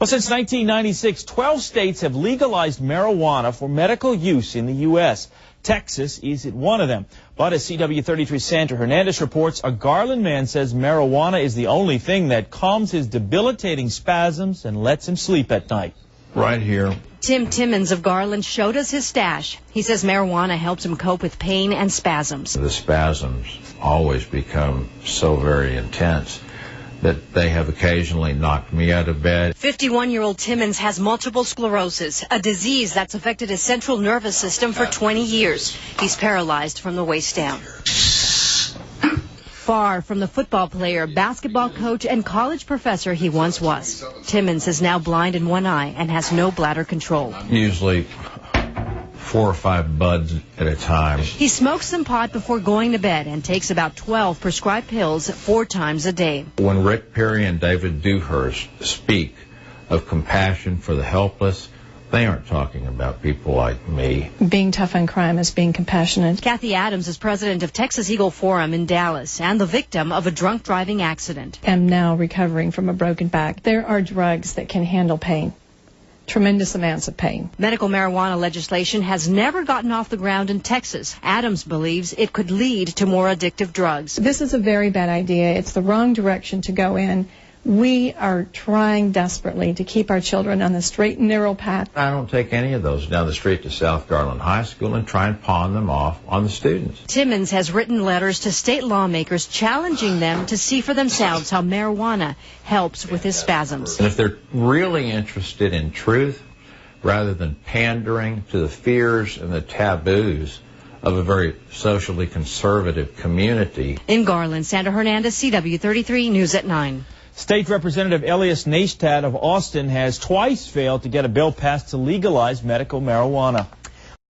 Well, since 1996, 12 states have legalized marijuana for medical use in the U.S. Texas isn't one of them. But as CW33's Sandra Hernandez reports, a Garland man says marijuana is the only thing that calms his debilitating spasms and lets him sleep at night. Right here. Tim Timmons of Garland showed us his stash. He says marijuana helps him cope with pain and spasms. The spasms always become so very intense that they have occasionally knocked me out of bed. 51-year-old Timmons has multiple sclerosis, a disease that's affected his central nervous system for 20 years. He's paralyzed from the waist down. Far from the football player, basketball coach, and college professor he once was. Timmons is now blind in one eye and has no bladder control. Usually 4 or 5 buds at a time. He smokes some pot before going to bed and takes about 12 prescribed pills 4 times a day. When Rick Perry and David Dewhurst speak of compassion for the helpless, they aren't talking about people like me. Being tough on crime is being compassionate. Kathy Adams is president of Texas Eagle Forum in Dallas and the victim of a drunk driving accident. I'm now recovering from a broken back. There are drugs that can handle pain. Tremendous amounts of pain. Medical marijuana legislation has never gotten off the ground in Texas. Adams believes it could lead to more addictive drugs. This is a very bad idea. It's the wrong direction to go in. We are trying desperately to keep our children on the straight and narrow path. I don't take any of those down the street to South Garland High School and try and pawn them off on the students. Timmons has written letters to state lawmakers challenging them to see for themselves how marijuana helps with his spasms. And if they're really interested in truth, rather than pandering to the fears and the taboos of a very socially conservative community. In Garland, Sandra Hernandez, CW33 News at 9. State Representative Elias Neistat of Austin has twice failed to get a bill passed to legalize medical marijuana.